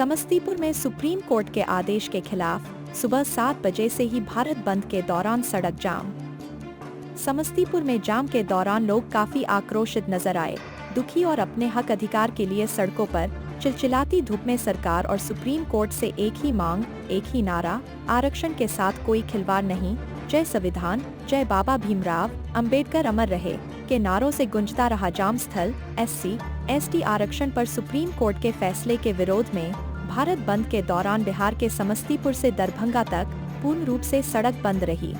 समस्तीपुर में supreme court के आदेश के खिलाफ सुबह 7 बजे से ही भारत बंद के दौरान सड़क जाम। समस्तीपुर में जाम के दौरान लोग काफी आक्रोशित नजर आए, दुखी और अपने हक अधिकार के लिए सड़कों पर। चिलचिलाती धूप में सरकार और सुप्रीम कोर्ट से एक ही मांग, एक ही नारा, आरक्षण के साथ कोई खिलवाड़ नहीं, जय संविधान, जय बाबा भीमराव अंबेडकर अमर रहे के नारों से गुंजता रहा जाम स्थल। SC/ST आरक्षण पर सुप्रीम कोर्ट के फैसले के विरोध में भारत बंद के दौरान बिहार के समस्तीपुर से दरभंगा तक पूर्ण रूप से सड़क बंद रही।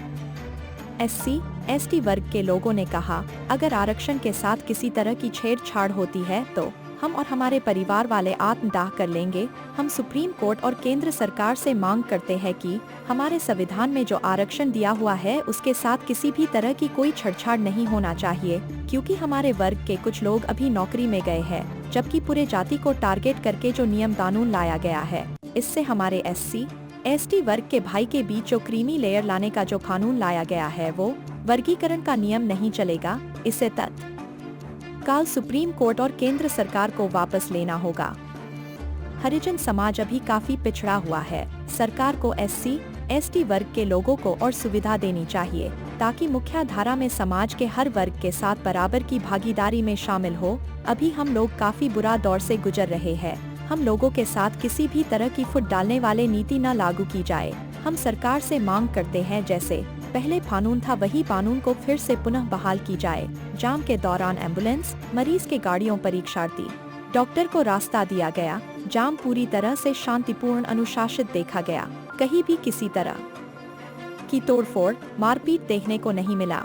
SC/ST वर्ग के लोगों ने कहा, अगर आरक्षण के साथ किसी तरह की छेड़छाड़ होती है तो हम और हमारे परिवार वाले आत्मदाह कर लेंगे। हम सुप्रीम कोर्ट और केंद्र सरकार से मांग करते हैं कि हमारे संविधान में जो आरक्षण दिया हुआ है उसके साथ किसी भी तरह की कोई छेड़छाड़ नहीं होना चाहिए, क्योंकि हमारे वर्ग के कुछ लोग अभी नौकरी में गए हैं, जबकि पूरे जाति को टारगेट करके जो नियम कानून लाया गया है, इससे हमारे SC/ST वर्ग के भाई के बीच जो क्रीमी लेयर लाने का जो कानून लाया गया है वो वर्गीकरण का नियम नहीं चलेगा। इससे तत्काल सुप्रीम कोर्ट और केंद्र सरकार को वापस लेना होगा। हरिजन समाज अभी काफी पिछड़ा हुआ है, सरकार को SC/ST वर्ग के लोगों को और सुविधा देनी चाहिए ताकि मुख्य धारा में समाज के हर वर्ग के साथ बराबर की भागीदारी में शामिल हो। अभी हम लोग काफी बुरा दौर से गुजर रहे हैं, हम लोगों के साथ किसी भी तरह की फुट डालने वाले नीति न लागू की जाए। हम सरकार से मांग करते हैं जैसे पहले कानून था वही कानून को फिर से पुनः बहाल की जाए। जाम के दौरान एम्बुलेंस, मरीज के गाड़ियों, परीक्षार्थी, डॉक्टर को रास्ता दिया गया। जाम पूरी तरह से शांतिपूर्ण अनुशासित देखा गया, कहीं भी किसी तरह की तोड़फोड़, मारपीट देखने को नहीं मिला।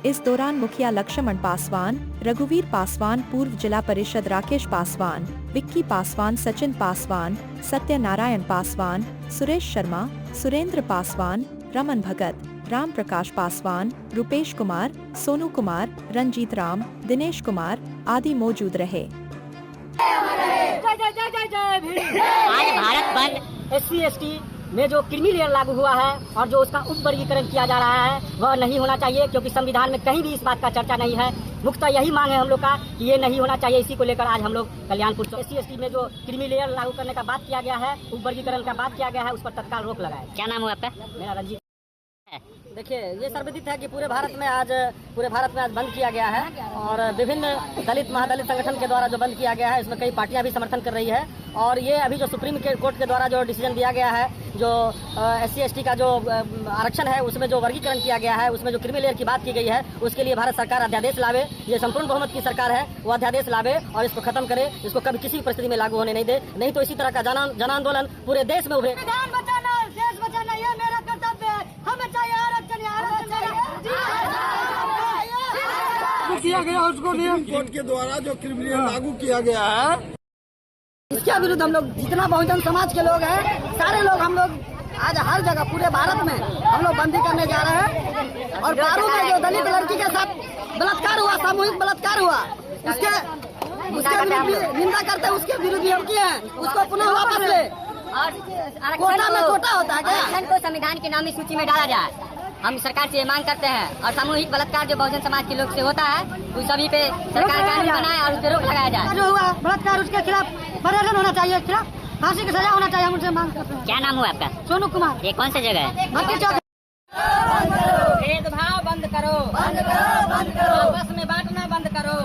इस दौरान मुखिया लक्ष्मण पासवान, रघुवीर पासवान, पूर्व जिला परिषद राकेश पासवान, विक्की पासवान, सचिन पासवान, सत्यनारायण पासवान, सुरेश शर्मा, सुरेंद्र पासवान, रमन भगत, राम प्रकाश पासवान, रुपेश कुमार, सोनू कुमार, रंजीत राम, दिनेश कुमार आदि मौजूद रहे। आज भारत बंद SC/ST में जो क्रीमी लेयर लागू हुआ है और जो उसका उप वर्गीकरण किया जा रहा है वह नहीं होना चाहिए, क्योंकि संविधान में कहीं भी इस बात का चर्चा नहीं है। मुख्यतः यही मांग है हम लोग का कि ये नहीं होना चाहिए। इसी को लेकर आज हम लोग कल्याणपुर SC/ST में जो क्रीमी लेयर लागू करने का बात किया गया है, उप वर्गीकरण का बात किया गया है, उस पर तत्काल रोक लगाए। क्या नाम हुआ आपका? मेरा रंजीत। देखिए, ये सर्वविदित है कि पूरे भारत में आज बंद किया गया है और विभिन्न दलित महादलित संगठन के द्वारा जो बंद किया गया है इसमें कई पार्टियां भी समर्थन कर रही है। और ये अभी जो सुप्रीम कोर्ट के द्वारा जो डिसीजन दिया गया है, जो SC/ST का जो आरक्षण है उसमें जो वर्गीकरण किया गया है, उसमें जो क्रीमी लेयर की बात की गई है, उसके लिए भारत सरकार अध्यादेश लावे। ये संपूर्ण बहुमत की सरकार है, वो अध्यादेश लावे और इसको खत्म करे, इसको कभी किसी परिस्थिति में लागू होने नहीं दे, नहीं तो इसी तरह का जन आंदोलन पूरे देश में उभरे। किया गया उसको सुप्रीम कोर्ट के द्वारा जो क्रिमिनल लागू किया गया है, इसके विरुद्ध हम लोग जितना बहुजन समाज के लोग हैं, सारे लोग हम लोग आज हर जगह पूरे भारत में हम लोग बंदी करने जा रहे हैं। और पारू में जो दलित लड़की के साथ बलात्कार हुआ, सामूहिक बलात्कार हुआ, उसके विरुद्ध निंदा करते हैं, उसके विरुद्ध हम किए हैं, उसको पुनः वापस ले। और कोटा में कोटा होता है क्या? आरक्षण को संविधान की नामी सूची में डाला जाए, हम सरकार से मांग करते हैं। और सामूहिक बलात्कार जो बहुजन समाज के लोग से होता है, उस सभी पे सरकार कानून बनाए और उस पर रोक लगाया जाए। जो हुआ बलात्कार, उसके खिलाफ प्रदर्शन होना चाहिए, खिलाफ फांसी की सजा होना चाहिए, हम उनसे मांग करते हैं। क्या नाम हुआ आपका? सोनू कुमार। ये कौन सी जगह है? भेदभाव बंद करो, आपस में बांटना बंद करो,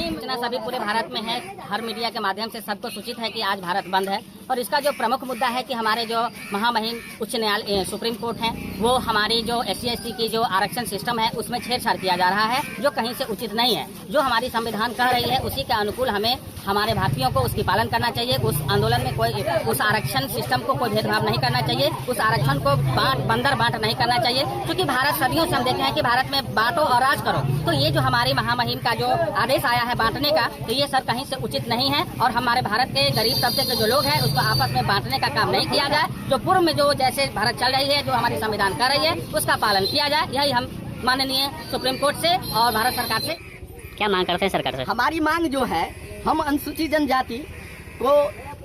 सूचना सभी पूरे भारत में है, हर मीडिया के माध्यम से सबको सूचित है कि आज भारत बंद है। और इसका जो प्रमुख मुद्दा है कि हमारे जो महामहिम उच्च न्यायालय सुप्रीम कोर्ट है, वो हमारी जो SC/ST की जो आरक्षण सिस्टम है उसमें छेड़छाड़ किया जा रहा है, जो कहीं से उचित नहीं है। जो हमारी संविधान कह रही है उसी के अनुकूल हमें हमारे भारतीयों को उसकी पालन करना चाहिए। उस आंदोलन में कोई उस आरक्षण सिस्टम को कोई भेदभाव नहीं करना चाहिए, उस आरक्षण को बंदर बांट नहीं करना चाहिए, क्योंकि भारत सदियों से हम देखे हैं कि भारत में बांटो और राज करो। तो ये जो हमारी महामहिम का जो आदेश आया है बांटने का, तो ये सर कहीं से उचित नहीं है। और हमारे भारत के गरीब तबके के जो लोग हैं उसको आपस में बांटने का काम नहीं किया जाए। जो पूर्व में जो जैसे भारत चल रही है, जो हमारी संविधान कर रही है, उसका पालन किया जाए। यही हम माननीय सुप्रीम कोर्ट से और भारत सरकार से क्या मांग करते हैं सरकार से? हमारी मांग जो है, हम अनुसूचित जनजाति को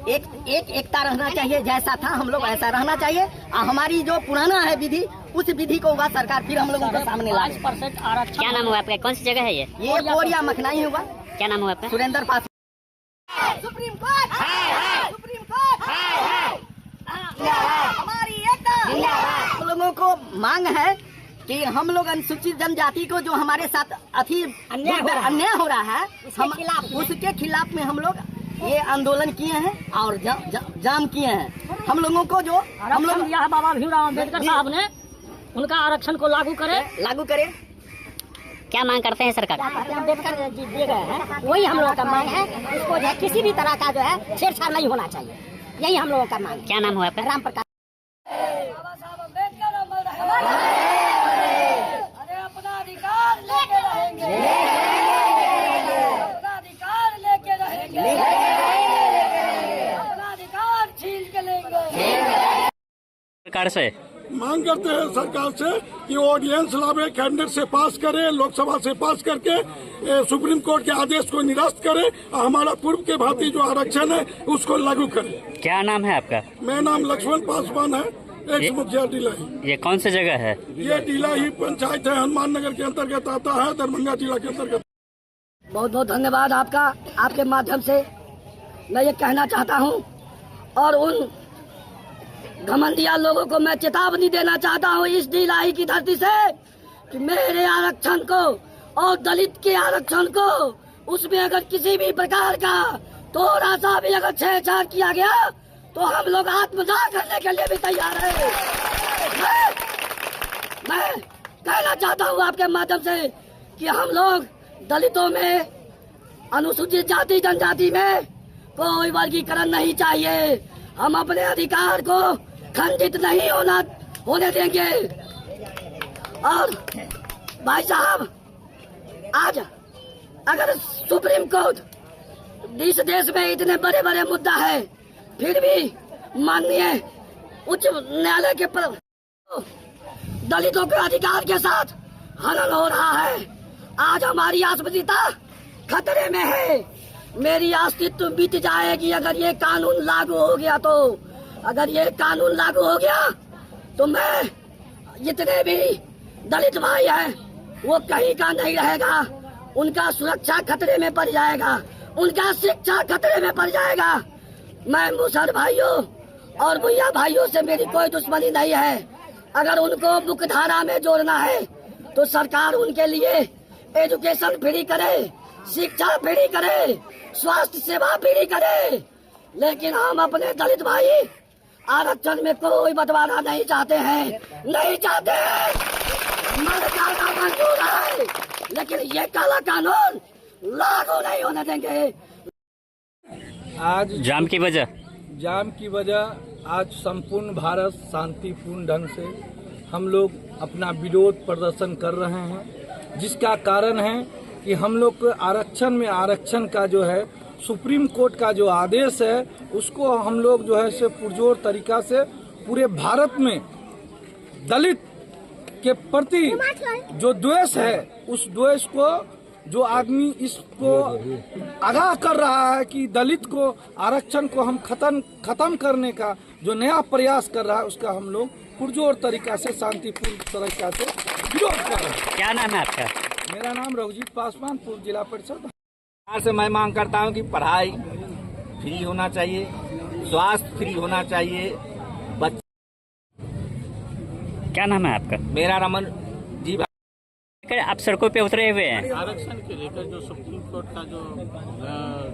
एकता रहना चाहिए, जैसा था हम लोग ऐसा रहना चाहिए। हमारी जो पुराना है विधि, उस विधि को हुआ सरकार फिर हम लोगों के सामने लाए। क्या नाम हुआ आपका? कौन सी जगह है ये? बोरिया मखनाई हुआ। क्या नाम हुआ आपका? सुरेंद्र पासवान। सुप्रीम कोर्ट को मांग है कि हम लोग अनुसूचित जनजाति को जो हमारे साथ अन्याय हो रहा है, हम उसके खिलाफ में हम लोग ये आंदोलन किए हैं और जाम किए हैं। हम लोगों को जो हम लोग यह बाबा भीमराव अम्बेडकर साहब ने उनका आरक्षण को लागू करे। क्या मांग करते हैं सरकार? अम्बेडकर जी दिए गए हैं, वही हम लोगों का मांग है। उसको जो है किसी भी तरह का जो है छेड़छाड़ नहीं होना चाहिए, यही हम लोगों का मांग है। क्या नाम हुआ आपका? राम प्रकाश। अपना अधिकार लेके रहेंगे, अपना अधिकार लेके रहेंगे, अपना अधिकार छीन के लेंगे। सरकार से मांग करते हैं सरकार से कि ऑर्डिनेंस लावे, कैबिनेट से पास करे, लोकसभा से पास करके सुप्रीम कोर्ट के आदेश को निरस्त करे और हमारा पूर्व के भांति जो आरक्षण है उसको लागू करे। क्या नाम है आपका? मेरा नाम लक्ष्मण पासवान है, एक्स मुखिया टीलाही। ये कौन सी जगह है? ये टीलाही पंचायत है, हनुमान नगर के अंतर्गत आता है, दरभंगा जिला के अंतर्गत। बहुत बहुत धन्यवाद आपका। आपके माध्यम से मैं ये कहना चाहता हूँ और उन घमंडिया लोगों को मैं चेतावनी देना चाहता हूँ इस ढिलाई की धरती से कि मेरे आरक्षण को और दलित के आरक्षण को, उसमें अगर किसी भी प्रकार का थोड़ा सा भी अगर छेड़छाड़ किया गया तो हम लोग आत्मदाह करने के लिए भी तैयार हैं। मैं कहना चाहता हूँ आपके माध्यम से कि हम लोग दलितों में, अनुसूचित जाति जनजाति में कोई वर्गीकरण नहीं चाहिए। हम अपने अधिकार को खंडित नहीं होने देंगे। और भाई साहब, आज अगर सुप्रीम कोर्ट, इस देश में इतने बड़े बड़े मुद्दा है, फिर भी माननीय उच्च न्यायालय के दलितों के अधिकार के साथ हनन हो रहा है। आज हमारी अस्मिता खतरे में है। मेरी अस्तित्व बीत जाएगी अगर ये कानून लागू हो गया तो। अगर ये कानून लागू हो गया तो मैं, जितने भी दलित भाई हैं, वो कहीं का नहीं रहेगा। उनका सुरक्षा खतरे में पड़ जाएगा, उनका शिक्षा खतरे में पड़ जाएगा। मैं मुसहर भाइयों और भैया भाइयों से मेरी कोई दुश्मनी नहीं है। अगर उनको मुख्यधारा में जोड़ना है तो सरकार उनके लिए एजुकेशन फ्री करे, शिक्षा फ्री करे, स्वास्थ्य सेवा फ्री करे। लेकिन हम अपने दलित भाई आरक्षण में कोई बंटवारा नहीं चाहते हैं, नहीं चाहते हैं। मर जाना मंजूर है, लेकिन ये काला कानून लागू नहीं होने देंगे। आज जाम की वजह आज संपूर्ण भारत शांतिपूर्ण ढंग से हम लोग अपना विरोध प्रदर्शन कर रहे हैं, जिसका कारण है कि हम लोग को आरक्षण का जो है सुप्रीम कोर्ट का जो आदेश है उसको हम लोग जो है से पुरजोर तरीका से पूरे भारत में दलित के प्रति जो द्वेष है, उस द्वेष को जो आदमी इसको आगाह कर रहा है कि दलित को आरक्षण को हम खत्म करने का जो नया प्रयास कर रहा है, उसका हम लोग पुरजोर तरीका से शांतिपूर्ण तरीका से विरोध कर रहे हैं। क्या नाम है आपका? मेरा नाम रघुजीत पासवान, पूर्व जिला परिषद। सरकार से मैं मांग करता हूं कि पढ़ाई फ्री होना चाहिए, स्वास्थ्य फ्री होना चाहिए। क्या नाम है आपका? मेरा रमन जी। आप सड़कों पे उतरे हुए हैं। आरक्षण के लेकर जो सुप्रीम कोर्ट का जो